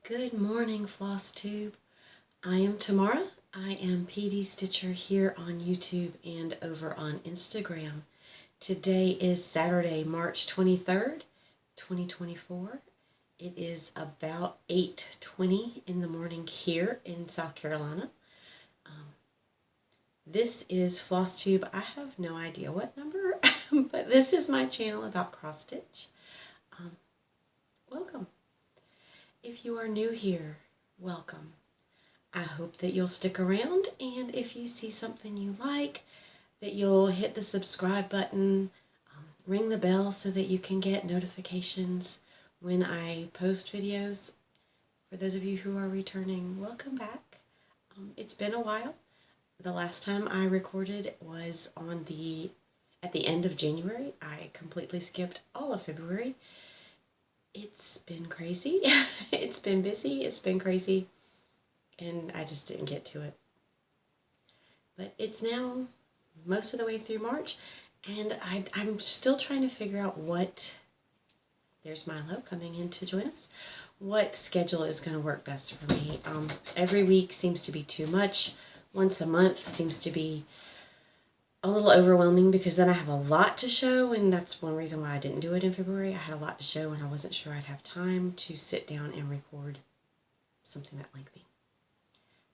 Good morning, Flosstube. I am Tamara. I am PD Stitcher here on YouTube and over on Instagram. Today is Saturday, March 23rd, 2024. It is about 8:20 in the morning here in South Carolina. This is Flosstube. I have no idea what number, but this is my channel about cross stitch. Welcome. If you are new here, welcome. I hope that you'll stick around, and if you see something you like, that you'll hit the subscribe button, ring the bell so that you can get notifications when I post videos. For those of you who are returning, welcome back. It's been a while. The last time I recorded was at the end of January. I completely skipped all of February. It's been crazy. It's been busy. It's been crazy. And I just didn't get to it. But it's now most of the way through March. And I'm still trying to figure out there's Milo coming in to join us, what schedule is going to work best for me. Every week seems to be too much. Once a month seems to be a little overwhelming because then I have a lot to show, and that's one reason why I didn't do it in February. I had a lot to show and I wasn't sure I'd have time to sit down and record something that lengthy.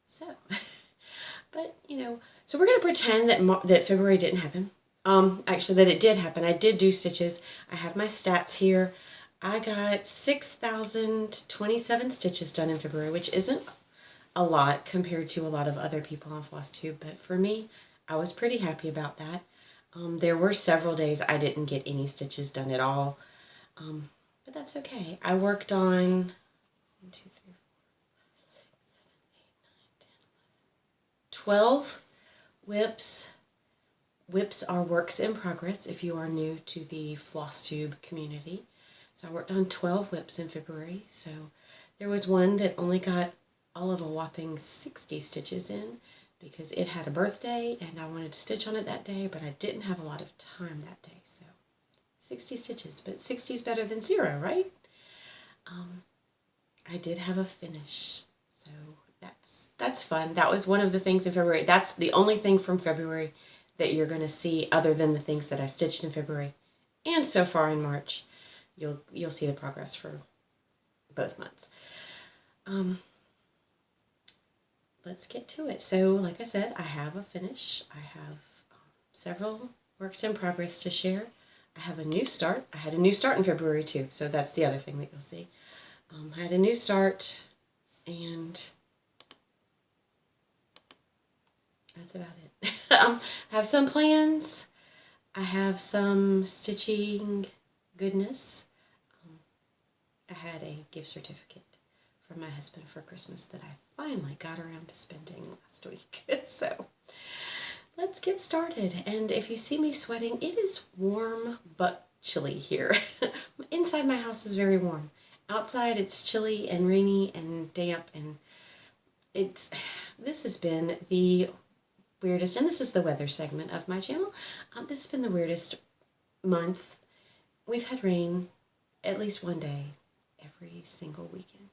So, but so we're going to pretend that February didn't happen. Actually that it did happen. I did do stitches. I have my stats here. I got 6,027 stitches done in February, which isn't a lot compared to a lot of other people on Flosstube, but for me, I was pretty happy about that. There were several days I didn't get any stitches done at all, but that's okay. I worked on 12 whips. Whips are works in progress if you are new to the Flosstube community. So I worked on 12 whips in February. So there was one that only got all of a whopping 60 stitches in because it had a birthday and I wanted to stitch on it that day, but I didn't have a lot of time that day. So 60 stitches, but 60 is better than 0, right? I did have a finish, so that's fun. That was one of the things in February. That's the only thing from February that you're going to see other than the things that I stitched in February. And so far in March, you'll see the progress for both months. Let's get to it. So, like I said, I have a finish. I have several works in progress to share. I have a new start. I had a new start in February too, so that's the other thing that you'll see. I had a new start, and that's about it. I have some plans. I have some stitching goodness. I had a gift certificate from my husband for Christmas that I finally got around to spending last week. So let's get started. And if you see me sweating, it is warm but chilly here. Inside my house is very warm. Outside it's chilly and rainy and damp, and this has been the weirdest, and this is the weather segment of my channel. This has been the weirdest month. We've had rain at least one day every single weekend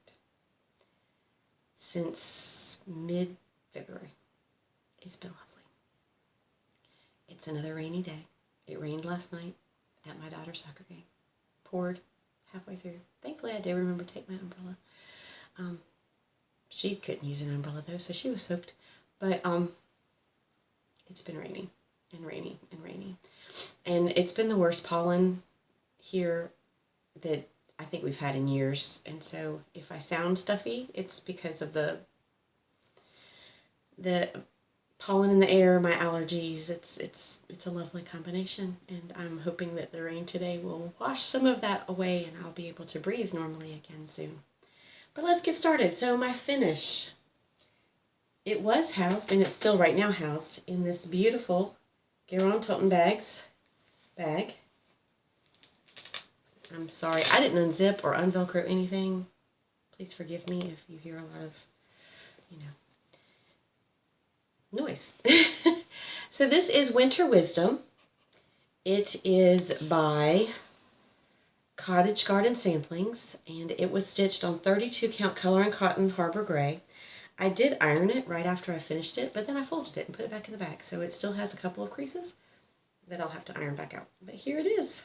since mid-February. It's been lovely. It's another rainy day. It rained last night at my daughter's soccer game. Poured halfway through. Thankfully, I did remember to take my umbrella. She couldn't use an umbrella though, so she was soaked. But it's been raining and rainy and rainy. And it's been the worst pollen here that I think we've had in years. And so if I sound stuffy, it's because of the pollen in the air, my allergies. It's a lovely combination, and I'm hoping that the rain today will wash some of that away and I'll be able to breathe normally again soon. But let's get started. So my finish, it was housed, and it's still right now housed, in this beautiful Garon Toten bag. I'm sorry, I didn't unzip or unvelcro anything. Please forgive me if you hear a lot of, noise. So this is Winter Wisdom. It is by Cottage Garden Samplings, and it was stitched on 32 count color and cotton Harbor Gray. I did iron it right after I finished it, but then I folded it and put it back in the bag, so it still has a couple of creases that I'll have to iron back out. But here it is.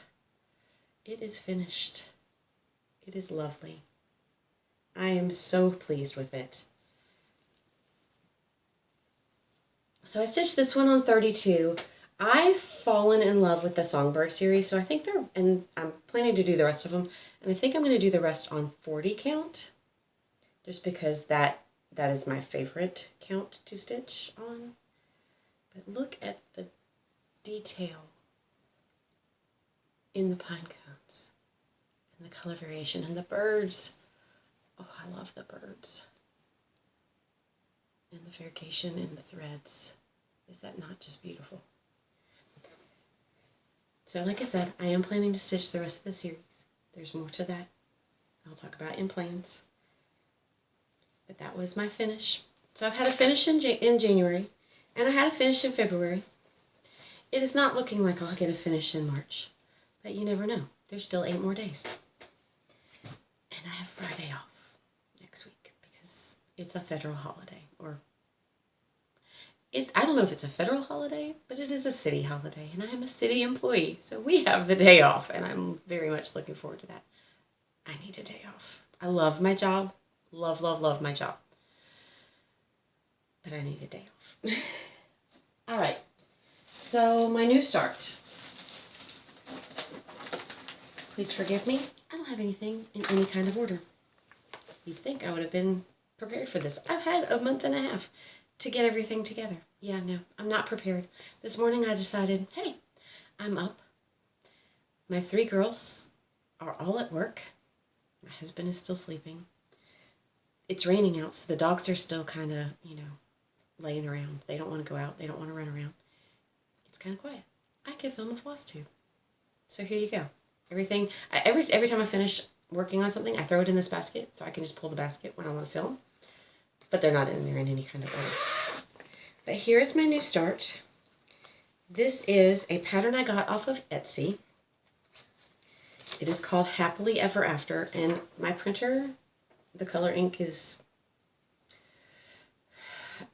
It is finished. It is lovely. I am so pleased with it. So I stitched this one on 32. I've fallen in love with the Songbird series, so I think and I'm planning to do the rest of them, and I think I'm going to do the rest on 40 count, just because that is my favorite count to stitch on. But look at the detail in the pine cones, and the color variation, and the birds. Oh, I love the birds. And the variegation in the threads. Is that not just beautiful? So like I said, I am planning to stitch the rest of the series. There's more to that I'll talk about in plans. But that was my finish. So I've had a finish in January, and I had a finish in February. It is not looking like I'll get a finish in March, but you never know. There's still 8 more days. And I have Friday off next week because it's a federal holiday, or I don't know if it's a federal holiday, but it is a city holiday, and I am a city employee, so we have the day off, and I'm very much looking forward to that. I need a day off. I love my job. Love, love, love my job. But I need a day off. All right. So my new start. Please forgive me. I don't have anything in any kind of order. You'd think I would have been prepared for this. I've had a month and a half to get everything together. Yeah, no, I'm not prepared. This morning I decided, hey, I'm up. My 3 girls are all at work. My husband is still sleeping. It's raining out, so the dogs are still kind of, laying around. They don't want to go out. They don't want to run around. It's kind of quiet. I could film a Flosstube. So here you go. Everything, every time I finish working on something, I throw it in this basket, so I can just pull the basket when I want to film. But they're not in there in any kind of order. But here is my new start. This is a pattern I got off of Etsy. It is called Happily Ever After, and my printer, the color ink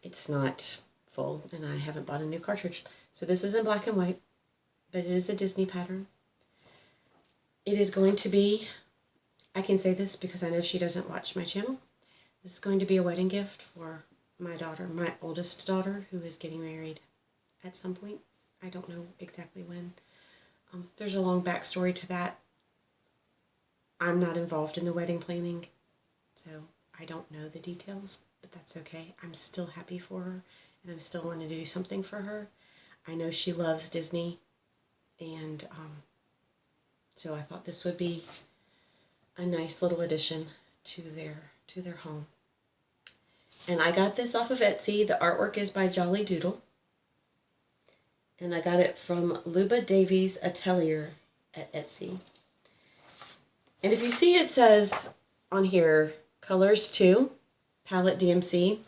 it's not full, and I haven't bought a new cartridge. So this is in black and white, but it is a Disney pattern. It is going to be, I can say this because I know she doesn't watch my channel. This is going to be a wedding gift for my daughter, my oldest daughter, who is getting married at some point. I don't know exactly when. There's a long backstory to that. I'm not involved in the wedding planning, so I don't know the details, but that's okay. I'm still happy for her, and I'm still wanting to do something for her. I know she loves Disney, and so I thought this would be a nice little addition to their home. And I got this off of Etsy. The artwork is by Jolly Doodle. And I got it from Luba Davies Atelier at Etsy. And if you see, it says on here, colors 2, palette DMC.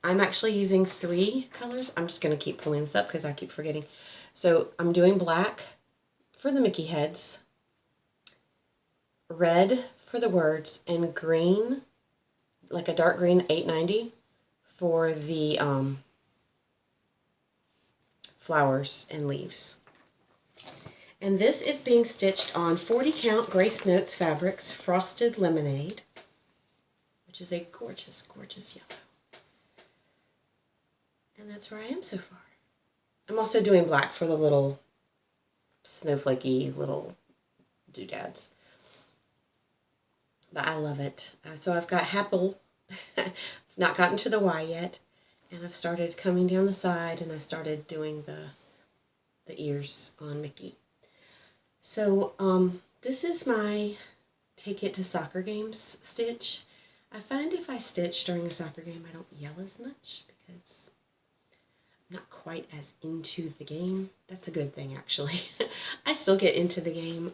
I'm actually using 3 colors. I'm just going to keep pulling this up because I keep forgetting. So I'm doing black for the Mickey heads, red for the words, and green, like a dark green 890 for the flowers and leaves. And this is being stitched on 40 count Grace Notes Fabrics Frosted Lemonade, which is a gorgeous, gorgeous yellow. And that's where I am so far. I'm also doing black for the little snowflakey little doodads. But I love it. So I've got Happel, not gotten to the Y yet, and I've started coming down the side, and I started doing the ears on Mickey. So this is my take it to soccer games stitch. I find if I stitch during a soccer game, I don't yell as much because I'm not quite as into the game. That's a good thing, actually. I still get into the game.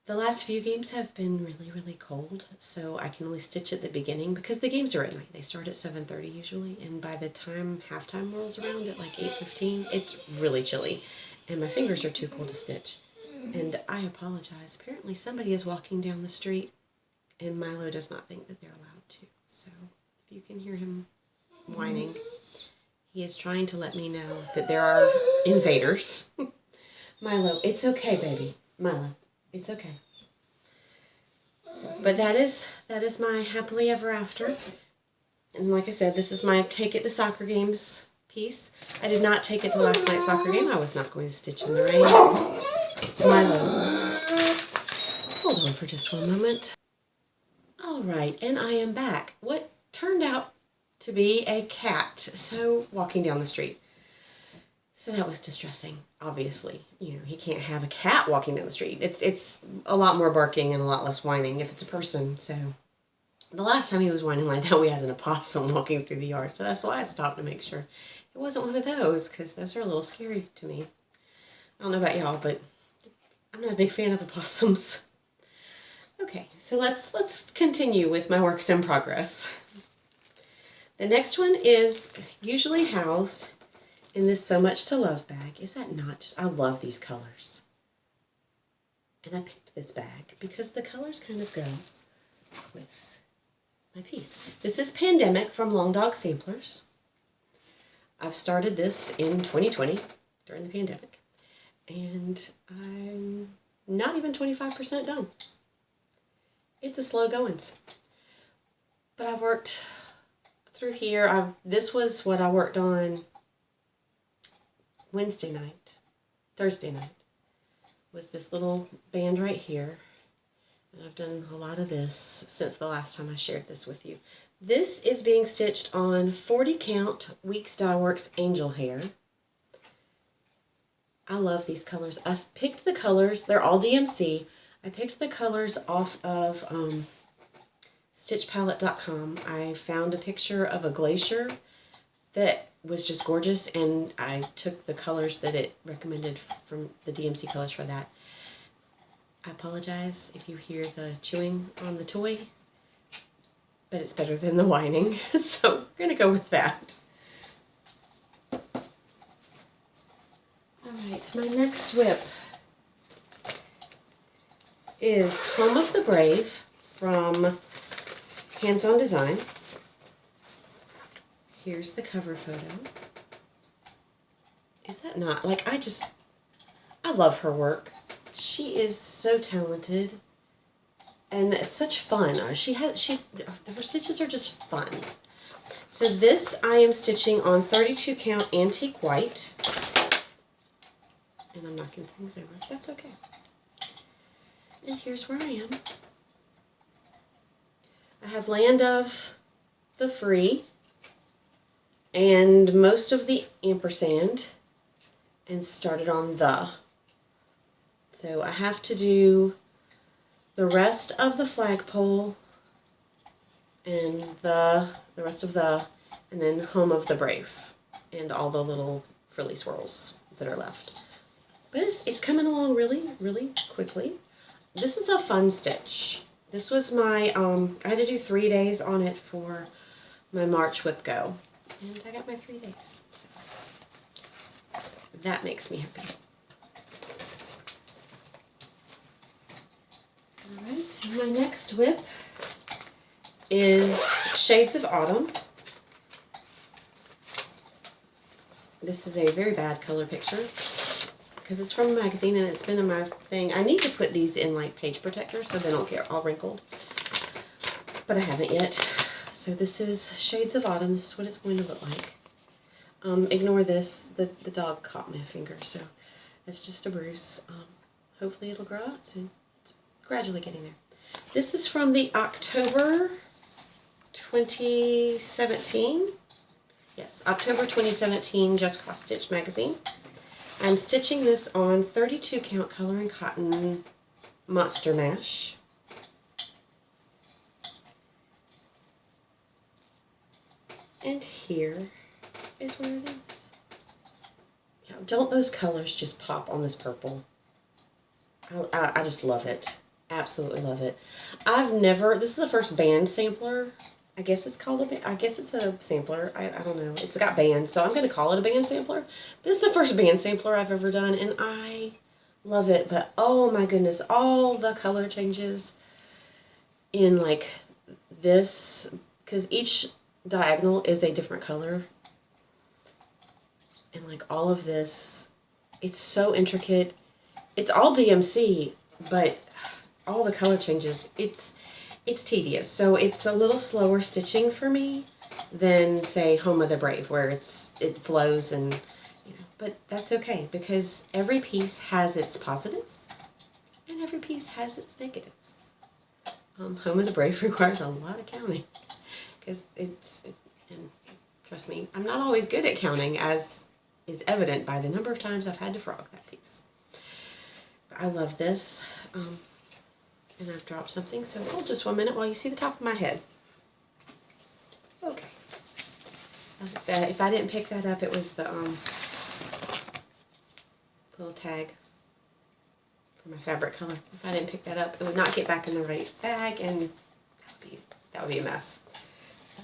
The last few games have been really, really cold, so I can only stitch at the beginning because the games are at night. They start at 7:30 usually, and by the time halftime rolls around at like 8:15, it's really chilly, and my fingers are too cold to stitch. And I apologize. Apparently somebody is walking down the street and Milo does not think that they're allowed to. So if you can hear him whining, he is trying to let me know that there are invaders. Milo, it's okay, baby. Milo, it's okay. So, but that is my happily ever after. And like I said, this is my take it to soccer games piece. I did not take it to last night's soccer game. I was not going to stitch in the rain. Milo, hold on for just one moment. All right, and I am back. What turned out to be a cat, so walking down the street. So that was distressing, obviously. You know, he can't have a cat walking down the street. It's a lot more barking and a lot less whining if it's a person, so... The last time he was whining like that, we had an opossum walking through the yard, so that's why I stopped to make sure it wasn't one of those, because those are a little scary to me. I don't know about y'all, but I'm not a big fan of opossums. Okay, so let's continue with my works in progress. The next one is usually housed in this So Much to Love bag. Is that not just... I love these colors. And I picked this bag because the colors kind of go with my piece. This is Pandemic from Long Dog Samplers. I've started this in 2020 during the pandemic. And I'm not even 25% done. It's a slow goings. But I've worked through here. This was what I worked on Thursday night, was this little band right here. And I've done a lot of this since the last time I shared this with you. This is being stitched on 40 count Weeks Dye Works Angel Hair. I love these colors. I picked the colors, they're all DMC. I picked the colors off of stitchpalette.com. I found a picture of a glacier that was just gorgeous, and I took the colors that it recommended from the DMC colors for that. I apologize if you hear the chewing on the toy, but it's better than the whining, so we're going to go with that. Alright, my next whip is Home of the Brave from Hands On Design. Here's the cover photo. Is that not, like, I love her work. She is so talented and such fun. Her stitches are just fun. So this I am stitching on 32 count antique white. And I'm knocking things over. That's okay. And here's where I am. I have Land of the Free and most of the ampersand and started on the. So I have to do the rest of the flagpole and the rest of the, and then Home of the Brave and all the little frilly swirls that are left. But it's coming along really, really quickly. This is a fun stitch. This was my, I had to do 3 days on it for my March whip go. And I got my 3 days. So that makes me happy. Alright, so my next whip is Shades of Autumn. This is a very bad color picture because it's from a magazine and it's been in my thing. I need to put these in like page protectors so they don't get all wrinkled, but I haven't yet. So this is Shades of Autumn. This is what it's going to look like. Ignore this. The dog caught my finger, so it's just a bruise. Hopefully it'll grow out soon. It's gradually getting there. This is from the October 2017. Yes, October 2017 Just Cross Stitch magazine. I'm stitching this on 32 count color and cotton Monster Mash. And here is where it is. Yeah, don't those colors just pop on this purple? I just love it. Absolutely love it. This is the first band sampler. I guess it's called I guess it's a sampler. I don't know. It's got bands, so I'm going to call it a band sampler. But it's the first band sampler I've ever done, and I love it, but oh my goodness, all the color changes in like this, because each diagonal is a different color, and like all of this, it's so intricate. It's all DMC, but all the color changes, it's tedious. So it's a little slower stitching for me than say Home of the Brave, where it flows, and you know, but that's okay, because every piece has its positives and every piece has its negatives. Home of the Brave requires a lot of counting, because and trust me, I'm not always good at counting, as is evident by the number of times I've had to frog that piece. But I love this. And I've dropped something, so hold just 1 minute while you see the top of my head. Okay. If I didn't pick that up, it was the little tag for my fabric color. If I didn't pick that up, it would not get back in the right bag, and that would be a mess. So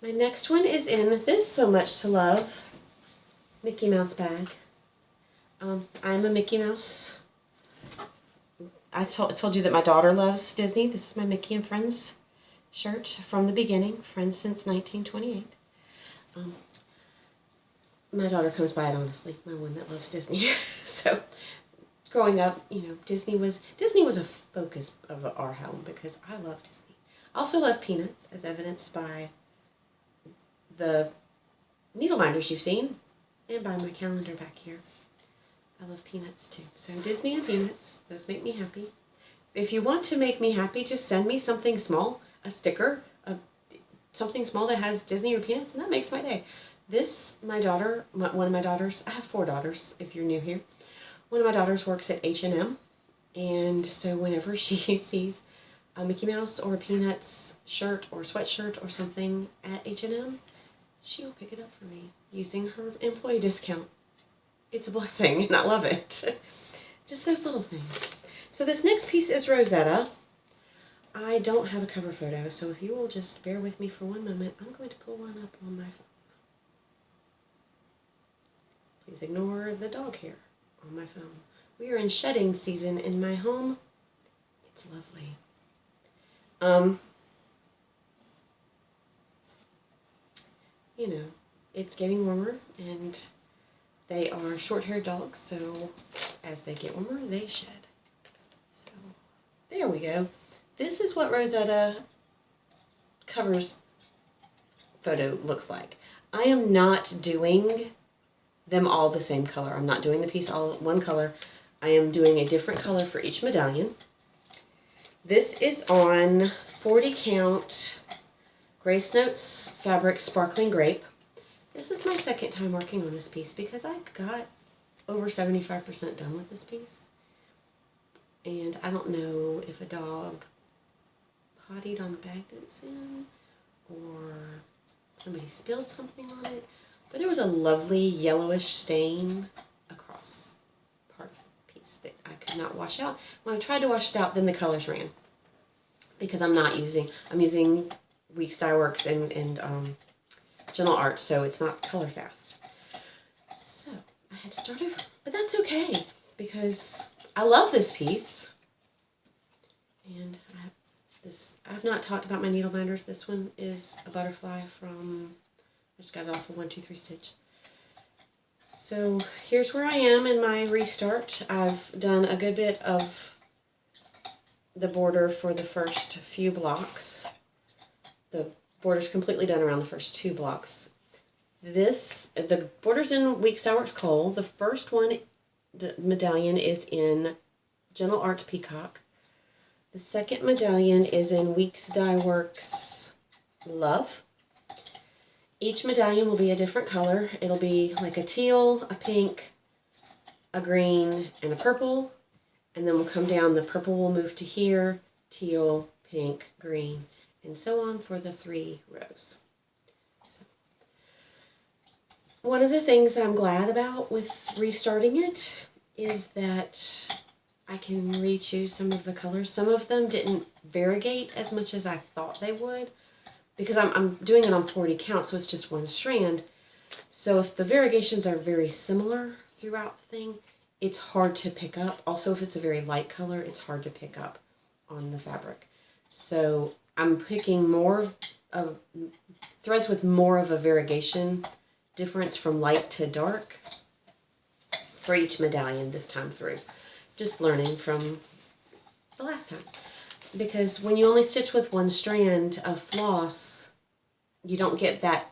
my next one is in this So Much to Love Mickey Mouse bag. I'm a Mickey Mouse. I told you that my daughter loves Disney. This is my Mickey and Friends shirt from the beginning, Friends since 1928. My daughter comes by it honestly, my one that loves Disney. So, growing up, you know, Disney was a focus of our home, because I love Disney. I also love Peanuts, as evidenced by the needle binders you've seen, and by my calendar back here. I love Peanuts too. So Disney and Peanuts, those make me happy. If you want to make me happy, just send me something small, a sticker, something small that has Disney or Peanuts, and that makes my day. This, one of my daughters, I have 4 daughters if you're new here. One of my daughters works at H&M, and so whenever she sees a Mickey Mouse or a Peanuts shirt or sweatshirt or something at H&M, she'll pick it up for me using her employee discount. It's a blessing, and I love it. Just those little things. So this next piece is Rosetta. I don't have a cover photo, so if you will just bear with me for 1 moment, I'm going to pull one up on my phone. Please ignore the dog hair on my phone. We are in shedding season in my home. It's lovely. You know, it's getting warmer, and they are short-haired dogs, so as they get warmer, they shed. So, there we go. This is what Rosetta covers photo looks like. I am not doing them all the same color. I'm not doing the piece all one color. I am doing a different color for each medallion. This is on 40 count Grace Notes fabric Sparkling Grape. This is my second time working on this piece, because I got over 75% done with this piece. And I don't know if a dog pottied on the bag that it's in, or somebody spilled something on it, but there was a lovely yellowish stain across part of the piece that I could not wash out. When I tried to wash it out, then the colors ran, because I'm using Weeks Dye Works and Gentle Art, so it's not color fast. So I had to start over, but that's okay, because I love this piece. And I've not talked about my needle binders. This one is a butterfly from, I just got it off of 1-2-3 Stitch. So here's where I am in my restart. I've done a good bit of the border for the first few blocks. The border's completely done around the first 2 blocks. The border's in Weeks Dye Works Kohl. The first one, the medallion, is in Gentle Arts Peacock. The second medallion is in Weeks Dye Works Love. Each medallion will be a different color. It'll be like a teal, a pink, a green, and a purple. And then we'll come down, the purple will move to here, teal, pink, green, and so on for the 3 rows. So, one of the things I'm glad about with restarting it is that I can re-choose some of the colors. Some of them didn't variegate as much as I thought they would, because I'm doing it on 40 count, so it's just one strand. So if the variegations are very similar throughout the thing, it's hard to pick up. Also, if it's a very light color, it's hard to pick up on the fabric. So I'm picking more of threads with more of a variegation difference from light to dark for each medallion this time through. Just learning from the last time. Because when you only stitch with one strand of floss, you don't get that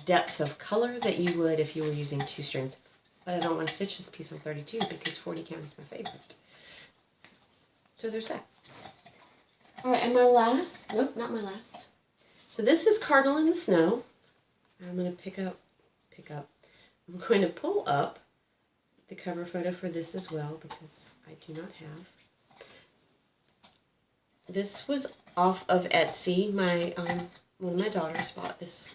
depth of color that you would if you were using 2 strands. But I don't want to stitch this piece on 32 because 40 count is my favorite. So there's that. Alright, and my last, nope, not my last. So this is Cardinal in the Snow. I'm going to I'm going to pull up the cover photo for this as well because I do not have. This was off of Etsy. One of my daughters bought this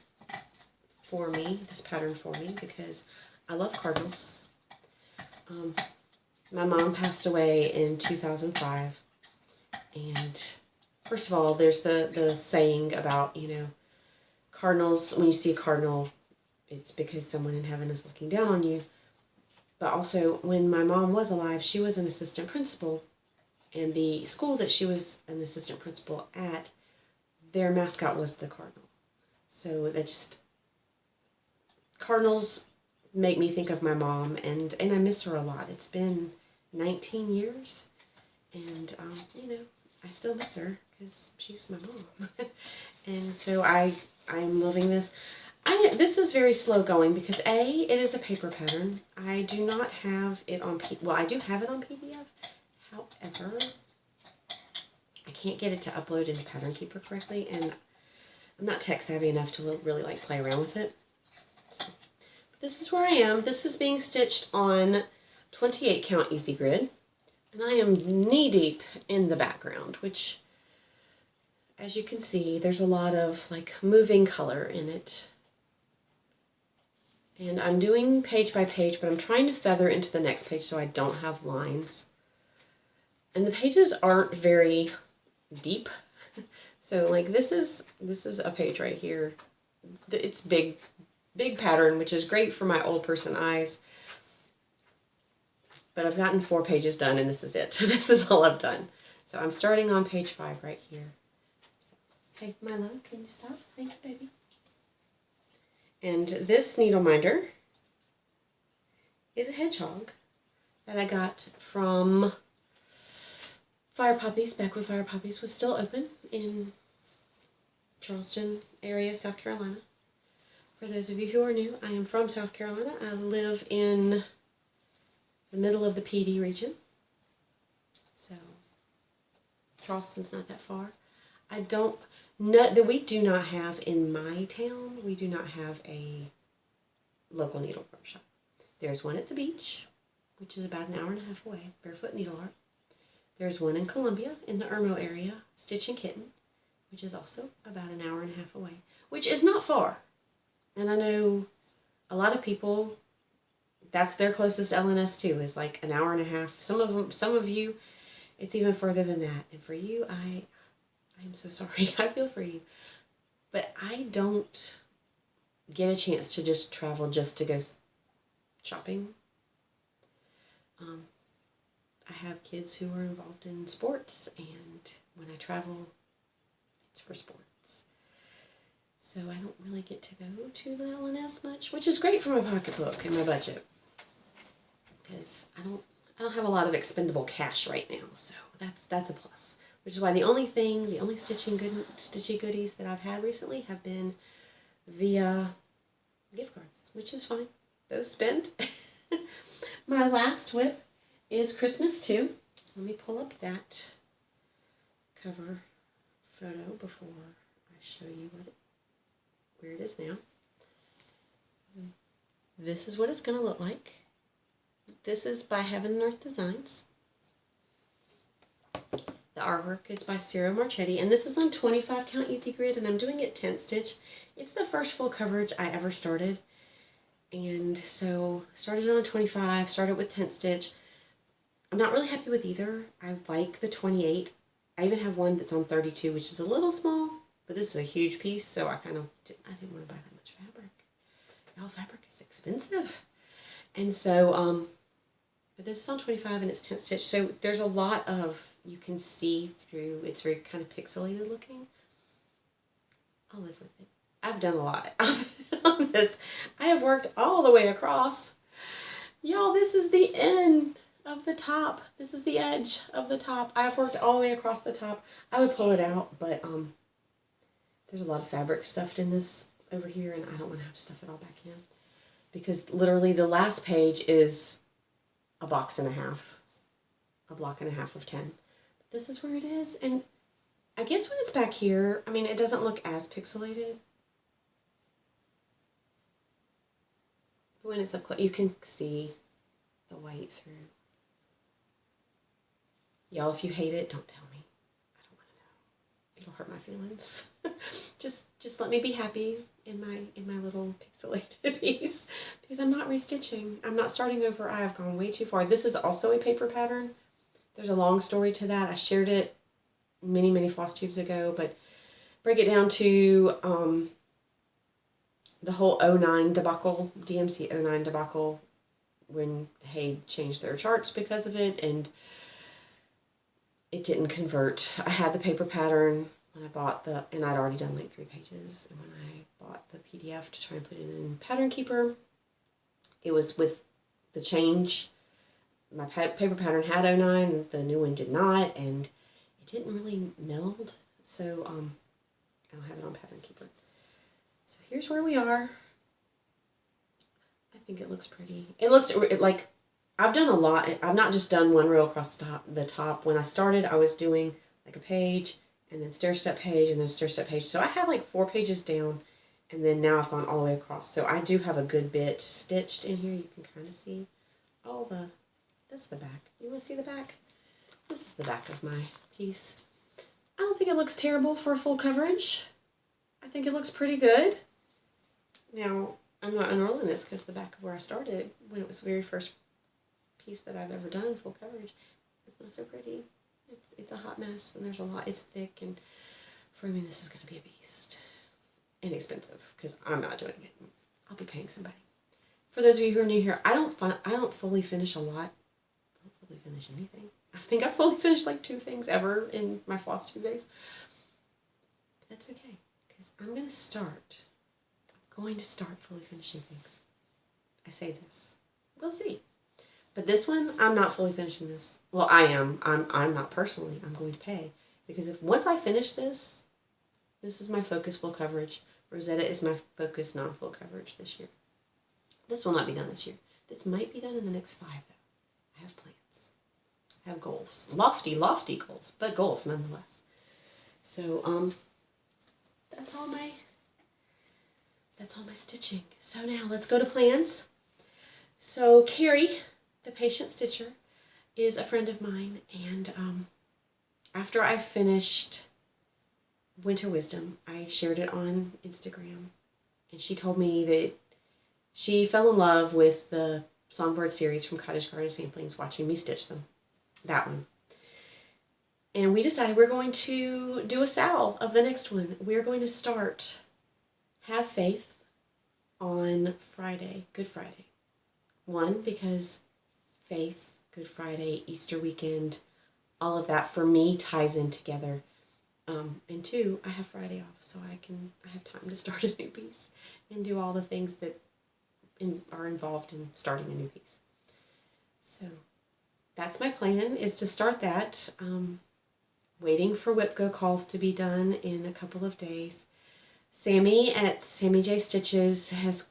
for me, this pattern for me, because I love cardinals. My mom passed away in 2005, and first of all, there's the saying about, you know, cardinals, when you see a cardinal, it's because someone in heaven is looking down on you. But also, when my mom was alive, she was an assistant principal, and the school that she was an assistant principal at, their mascot was the cardinal. So that just, cardinals make me think of my mom, and I miss her a lot. It's been 19 years, and, you know, I still miss her because she's my mom. And so I'm loving this. This is very slow going because it is a paper pattern. I do not have it on I do have it on PDF. However, I can't get it to upload into Pattern Keeper correctly, and I'm not tech savvy enough to really like play around with it. So, this is where I am. This is being stitched on 28 count Easy Grid, and I am knee deep in the background, which, as you can see, there's a lot of like moving color in it. And I'm doing page by page, but I'm trying to feather into the next page so I don't have lines. And the pages aren't very deep. So like this is a page right here. It's big pattern, which is great for my old person eyes. But I've gotten 4 pages done, and this is it. So this is all I've done. So I'm starting on page 5 right here. So, hey, Milo, can you stop? Thank you, baby. And this needle minder is a hedgehog that I got from Fire Poppies, back when Fire Poppies was still open in Charleston area, South Carolina. For those of you who are new, I am from South Carolina. I live in the middle of the PD region. So Charleston's not that far. We do not have in my town, we do not have a local needle workshop. There's one at the beach, which is about an hour and a half away, Barefoot Needle Art. There's one in Columbia, in the Irmo area, Stitch and Kitten, which is also about an hour and a half away, which is not far. And I know a lot of people, that's their closest LNS too, is like an hour and a half. Some of you, it's even further than that. And for you, I'm so sorry. I feel for you. But I don't get a chance to just travel just to go shopping. I have kids who are involved in sports, and when I travel, it's for sports. So I don't really get to go to the LNS much, which is great for my pocketbook and my budget. Because I don't have a lot of expendable cash right now, so that's a plus. Which is why the only stitchy goodies that I've had recently have been via gift cards, which is fine. Those spent. My last whip is Christmas 2. Let me pull up that cover photo before I show you where it is now. This is what it's going to look like. This is by Heaven and Earth Designs. The artwork is by Ciro Marchetti, and this is on 25 count Easy Grid, and I'm doing it 10 stitch. It's the first full coverage I ever started, and so started on 25, started with 10 stitch. I'm not really happy with either. I like the 28. I even have one that's on 32, which is a little small, but this is a huge piece, so I didn't want to buy that much fabric. y'all, fabric is expensive. And so, but this is on 25 and it's 10 stitch. So there's a lot of, you can see through, it's very kind of pixelated looking. I'll live with it. I've done a lot on this. I have worked all the way across. Y'all, this is the end of the top. This is the edge of the top. I've worked all the way across the top. I would pull it out, but there's a lot of fabric stuffed in this over here, and I don't want to have to stuff it all back in. Because literally the last page is a box and a half. A block and a half of 10. But this is where it is, and I guess when it's back here, I mean, it doesn't look as pixelated. But when it's up close, you can see the white through. Y'all, if you hate it, don't tell me. I don't want to know. It'll hurt my feelings. just let me be happy in my little pixelated piece, because I'm not restitching. I'm not starting over. I have gone way too far. This is also a paper pattern. There's a long story to that. I shared it many floss tubes ago, but break it down to the whole 09 debacle, DMC 09 debacle, when Hay changed their charts because of it, and it didn't convert. I had the paper pattern when I bought and I'd already done like 3 pages, and when I bought the PDF to try and put it in Pattern Keeper, it was with the change. My paper pattern had 09, the new one did not, and it didn't really meld, so I don't have it on Pattern Keeper. So here's where we are. I think it looks pretty. It looks like I've done a lot. I've not just done one row across the top. When I started, I was doing like a page, and then stair-step page, and then stair-step page. So I have like 4 pages down, and then now I've gone all the way across. So I do have a good bit stitched in here. You can kind of see all the, that's the back. You want to see the back? This is the back of my piece. I don't think it looks terrible for full coverage. I think it looks pretty good. Now, I'm not unrolling this because the back of where I started, when it was the very first piece that I've ever done full coverage, it's not so pretty. It's a hot mess, and there's a lot. It's thick, and for me, this is going to be a beast. And expensive, because I'm not doing it. I'll be paying somebody. For those of you who are new here, I don't fully finish a lot. I don't fully finish anything. I think I fully finished like 2 things ever in my Flosstube days. But that's okay, because I'm going to start fully finishing things. I say this. We'll see. But this one, I'm not fully finishing this. Well, I am. I'm not personally. I'm going to pay. Because once I finish this, this is my focus full coverage. Rosetta is my focus non-full coverage this year. This will not be done this year. This might be done in the next 5, though. I have plans. I have goals. Lofty goals, but goals nonetheless. So, that's all my stitching. So now let's go to plans. So Carrie, the patient stitcher, is a friend of mine, and after I finished Winter Wisdom, I shared it on Instagram, and she told me that she fell in love with the Songbird series from Cottage Garden Samplings, watching me stitch them. That one. And we decided we're going to do a sal of the next one. We're going to start Have Faith on Friday, Good Friday. 1, because Faith, Good Friday, Easter weekend, all of that for me ties in together. And 2, I have Friday off, so I have time to start a new piece and do all the things that are involved in starting a new piece. So that's my plan, is to start that. Waiting for WIPGO calls to be done in a couple of days. Sammy at Sammy J Stitches has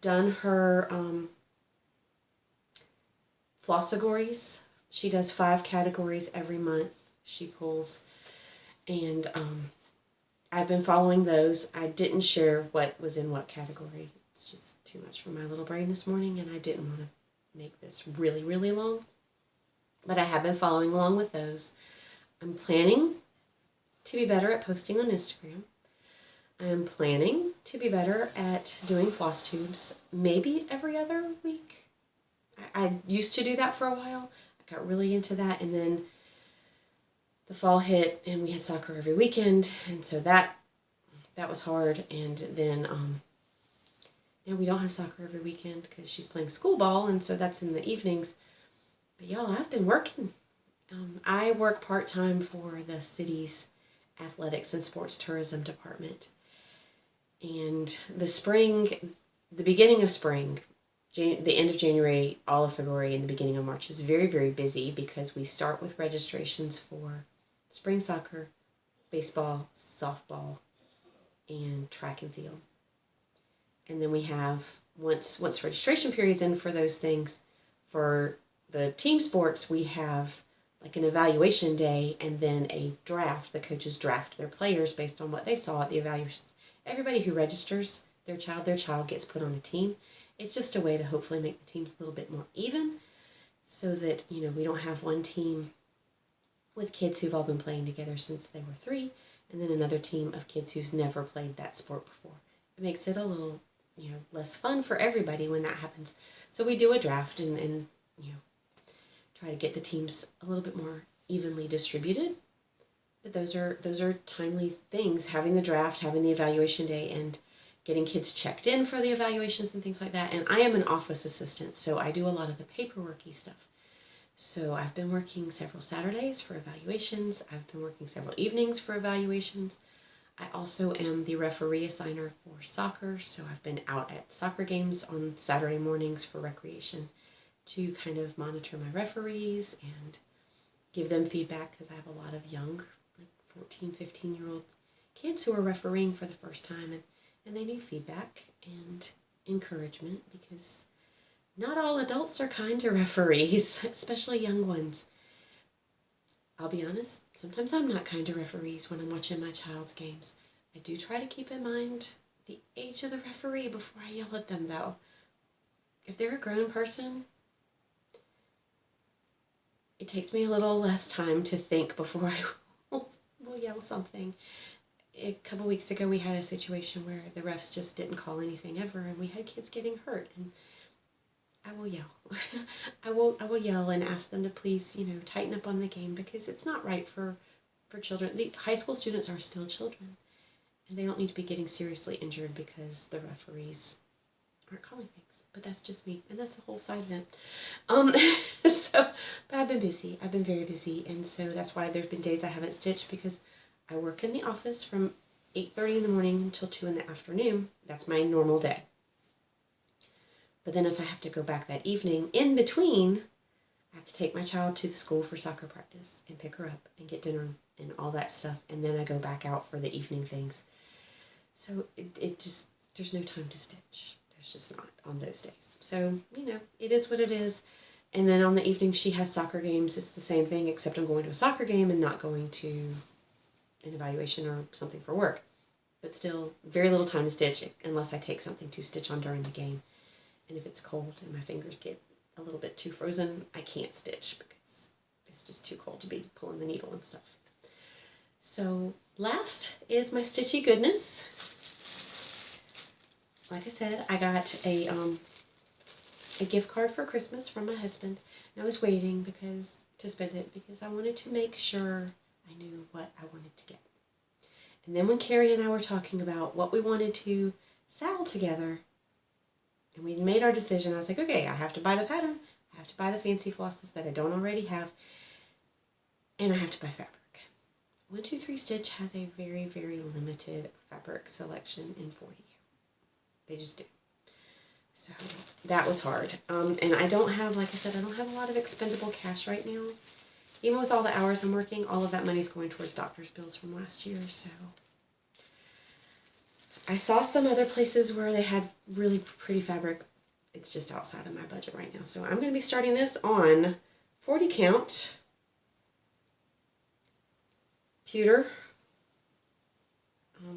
done her flossagories. She does 5 categories every month she pulls, and I've been following those. I didn't share what was in what category. It's just too much for my little brain this morning, and I didn't want to make this really long, but I have been following along with those. I'm planning to be better at posting on Instagram. I'm planning to be better at doing floss tubes, maybe every other week. I used to do that for a while. I got really into that, and then the fall hit, and we had soccer every weekend, and so that was hard. And then Now, we don't have soccer every weekend because she's playing school ball, and so that's in the evenings. But y'all, I've been working. I work part-time for the city's athletics and sports tourism department. And the beginning of spring, the end of January, all of February, and the beginning of March is very, very busy because we start with registrations for spring soccer, baseball, softball, and track and field. And then we have, once registration period's in for those things, for the team sports, we have like an evaluation day and then a draft. The coaches draft their players based on what they saw at the evaluations. Everybody who registers their child gets put on a team. It's just a way to hopefully make the teams a little bit more even so that, we don't have one team with kids who've all been playing together since they were 3 and then another team of kids who's never played that sport before. It makes it a little, less fun for everybody when that happens. So we do a draft and try to get the teams a little bit more evenly distributed. But those are timely things, having the draft, having the evaluation day, and getting kids checked in for the evaluations and things like that. And I am an office assistant, so I do a lot of the paperworky stuff. So I've been working several Saturdays for evaluations. I've been working several evenings for evaluations. I also am the referee assigner for soccer, so I've been out at soccer games on Saturday mornings for recreation to kind of monitor my referees and give them feedback because I have a lot of young, like 14, 15-year-old kids who are refereeing for the first time, and they need feedback and encouragement because not all adults are kind to referees, especially young ones. I'll be honest, sometimes I'm not kind to referees when I'm watching my child's games. I do try to keep in mind the age of the referee before I yell at them, though. If they're a grown person, it takes me a little less time to think before I will yell something. A couple weeks ago, we had a situation where the refs just didn't call anything ever, and we had kids getting hurt, and I will yell. I will yell and ask them to please, tighten up on the game because it's not right for children. The high school students are still children, and they don't need to be getting seriously injured because the referees aren't calling things. But that's just me, and that's a whole side vent. But I've been busy. I've been very busy, and so that's why there's been days I haven't stitched because I work in the office from 8:30 in the morning until 2 in the afternoon. That's my normal day. But then if I have to go back that evening, in between, I have to take my child to the school for soccer practice and pick her up and get dinner and all that stuff, and then I go back out for the evening things. So it just, there's no time to stitch. There's just not on those days. So, it is what it is. And then on the evening she has soccer games. It's the same thing, except I'm going to a soccer game and not going to an evaluation or something for work. But still, very little time to stitch unless I take something to stitch on during the game. And if it's cold and my fingers get a little bit too frozen, I can't stitch because it's just too cold to be pulling the needle and stuff. So last is my stitchy goodness. Like I said, I got a gift card for Christmas from my husband, and I was waiting to spend it because I wanted to make sure I knew what I wanted to get. And then when Carrie and I were talking about what we wanted to saddle together, and we made our decision, I was like, okay, I have to buy the pattern, I have to buy the fancy flosses that I don't already have, and I have to buy fabric. 123 Stitch has a very, very limited fabric selection in 40. They just do. So that was hard. And I don't have, like I said, I don't have a lot of expendable cash right now. Even with all the hours I'm working, all of that money's going towards doctor's bills from last year. So I saw some other places where they had really pretty fabric. It's just outside of my budget right now. So I'm going to be starting this on 40 count pewter. Let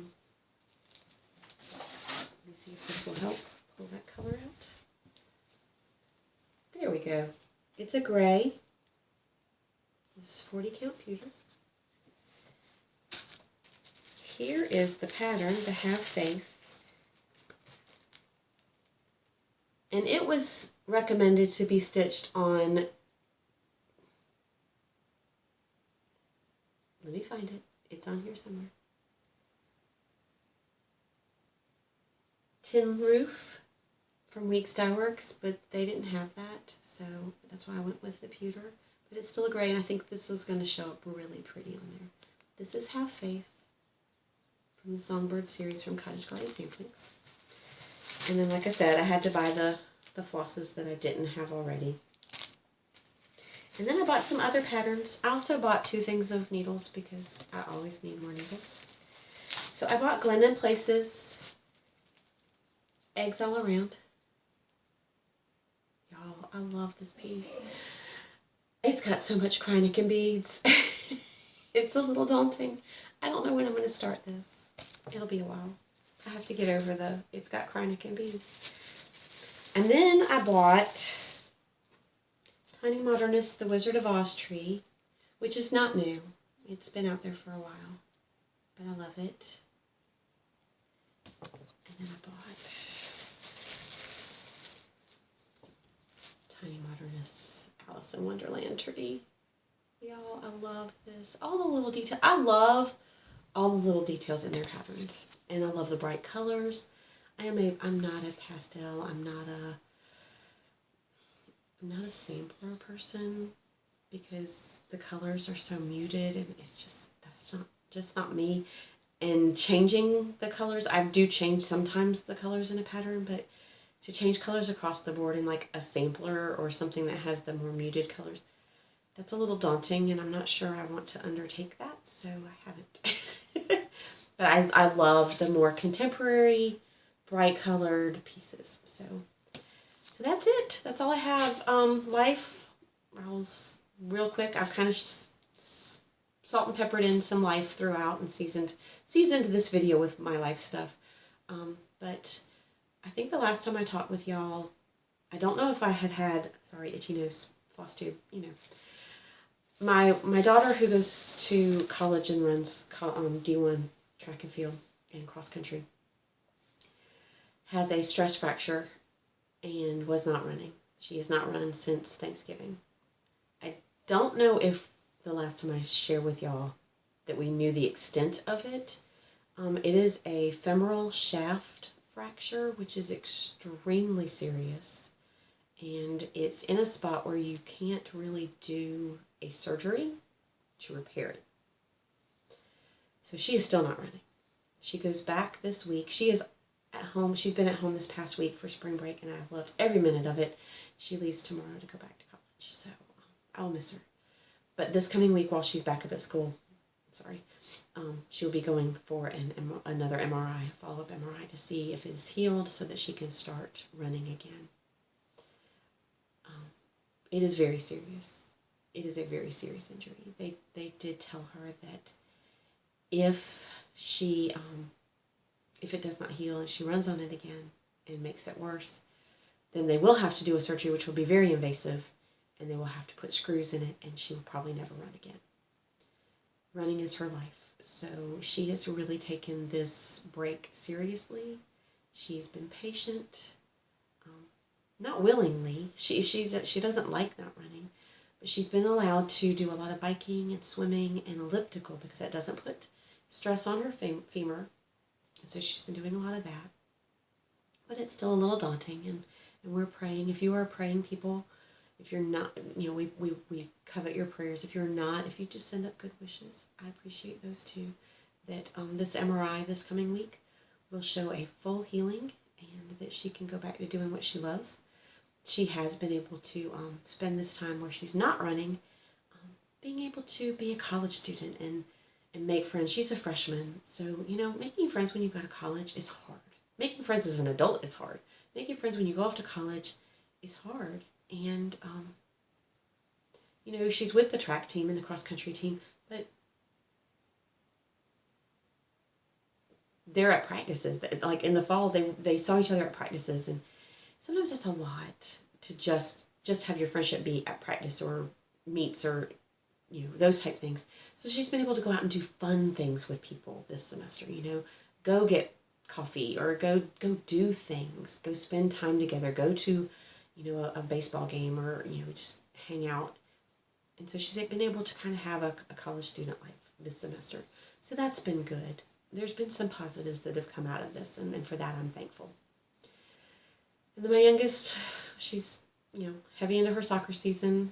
me see if this will help pull that color out. There we go. It's a gray. This is 40 count pewter. Here is the pattern, the Have Faith. And it was recommended to be stitched on, let me find it. It's on here somewhere. Tin roof from Weeks Dye Works, but they didn't have that, so that's why I went with the pewter. But it's still a gray, and I think this was going to show up really pretty on there. This is Have Faith from the Songbird series from Cottage Samplings. And then, like I said, I had to buy the flosses that I didn't have already. And then I bought some other patterns. I also bought 2 things of needles because I always need more needles. So I bought Glendon Place's Eggs All Around. Y'all, I love this piece. It's got so much Chronican beads. It's a little daunting. I don't know when I'm going to start this. It'll be a while. I have to get over it's got Chronican beads. And then I bought Tiny Modernist, The Wizard of Oz tree, which is not new. It's been out there for a while, but I love it. And then I bought Tiny Modernist's Alice in Wonderland tree. Y'all, I love this. All the little details. I love all the little details in their patterns, and I love the bright colors. I'm not a pastel. I'm not a sampler person because the colors are so muted, and that's just not me. And changing the colors, I do change sometimes the colors in a pattern, but to change colors across the board in like a sampler or something that has the more muted colors, that's a little daunting, and I'm not sure I want to undertake that, so I haven't. But I love the more contemporary, bright colored pieces. So that's it. That's all I have. Life, real quick. I've kind of salt and peppered in some Life throughout and seasoned this video with my Life stuff. But I think the last time I talked with y'all, I don't know if I had, sorry, itchy nose, Flosstube, you know. My daughter, who goes to college and runs D1 track and field and cross country, has a stress fracture and was not running. She has not run since Thanksgiving. I don't know if the last time I shared with y'all that we knew the extent of it. It is a femoral shaft fracture, which is extremely serious. And it's in a spot where you can't really do a surgery to repair it. So she is still not running. She goes back this week. She is at home. She's been at home this past week for spring break, and I've loved every minute of it. She leaves tomorrow to go back to college, so I will miss her. But this coming week, while she's back up at school, she'll be going for another MRI, follow-up MRI, to see if it's healed so that she can start running again. It is very serious. It is a very serious injury. They did tell her that if it does not heal and she runs on it again and makes it worse, then they will have to do a surgery, which will be very invasive, and they will have to put screws in it, and she will probably never run again. Running is her life, so she has really taken this break seriously. She's been patient, not willingly. She doesn't like not running, but she's been allowed to do a lot of biking and swimming and elliptical because that doesn't put stress on her femur. And so she's been doing a lot of that. But it's still a little daunting, and we're praying. If you are praying people, if you're not, we covet your prayers. If you're not, if you just send up good wishes, I appreciate those too. That this MRI this coming week will show a full healing, and that she can go back to doing what she loves. She has been able to spend this time where she's not running, being able to be a college student and make friends. She's a freshman, so, making friends when you go to college is hard. Making friends as an adult is hard. Making friends when you go off to college is hard. And, she's with the track team and the cross-country team, but they're at practices. Like in the fall, they saw each other at practices, and sometimes that's a lot to just have your friendship be at practice or meets or those type things. So she's been able to go out and do fun things with people this semester, go get coffee or go do things, go spend time together, go to, a baseball game or, just hang out. And so she's been able to kind of have a college student life this semester. So that's been good. There's been some positives that have come out of this, and for that I'm thankful. And then my youngest, she's, heavy into her soccer season.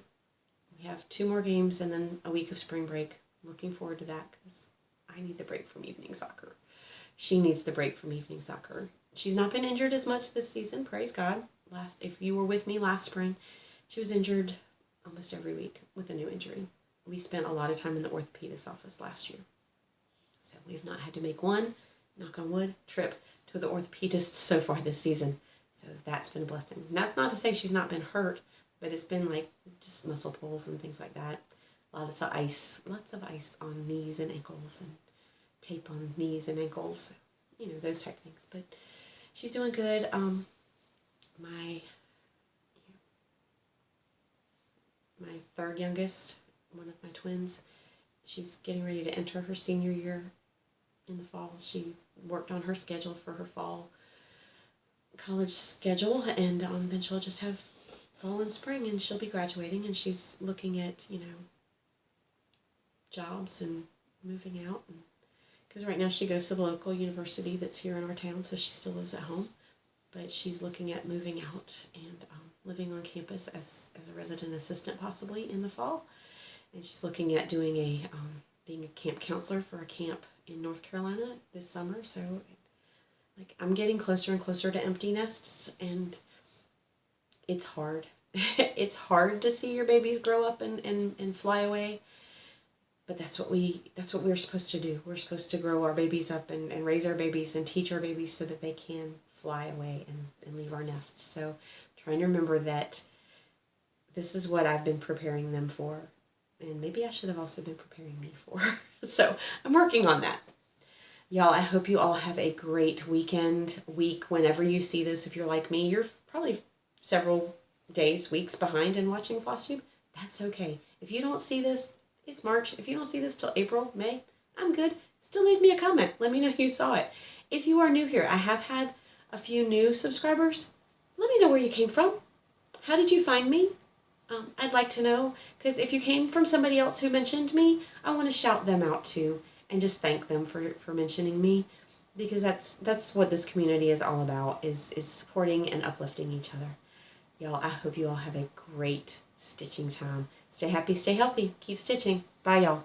We have 2 more games and then a week of spring break. Looking forward to that because I need the break from evening soccer. She needs the break from evening soccer. She's not been injured as much this season, praise God. If you were with me last spring, she was injured almost every week with a new injury. We spent a lot of time in the orthopedist office last year. So we've not had to make one, knock on wood, trip to the orthopedist so far this season. So that's been a blessing. And that's not to say she's not been hurt, but it's been like just muscle pulls and things like that. Lots of ice on knees and ankles and tape on knees and ankles, those type things. But she's doing good. My third youngest, one of my twins, she's getting ready to enter her senior year in the fall. She's worked on her schedule for her fall college schedule, and then she'll just have fall and spring, and she'll be graduating, and she's looking at, jobs and moving out. Because right now she goes to the local university that's here in our town, so she still lives at home. But she's looking at moving out and living on campus as a resident assistant possibly in the fall. And she's looking at doing being a camp counselor for a camp in North Carolina this summer. So I'm getting closer and closer to empty nests, and it's hard. It's hard to see your babies grow up and fly away. But that's what we're supposed to do. We're supposed to grow our babies up and raise our babies and teach our babies so that they can fly away and leave our nests. So trying to remember that this is what I've been preparing them for. And maybe I should have also been preparing me for. So I'm working on that. Y'all, I hope you all have a great week, whenever you see this. If you're like me, you're probably several days, weeks behind in watching Flosstube. That's okay. If you don't see this, it's March. If you don't see this till April, May, I'm good. Still leave me a comment. Let me know you saw it. If you are new here, I have had a few new subscribers. Let me know where you came from. How did you find me? I'd like to know, because if you came from somebody else who mentioned me, I want to shout them out too and just thank them for mentioning me, because that's what this community is all about, is supporting and uplifting each other. Y'all, I hope you all have a great stitching time. Stay happy, stay healthy, keep stitching. Bye, y'all.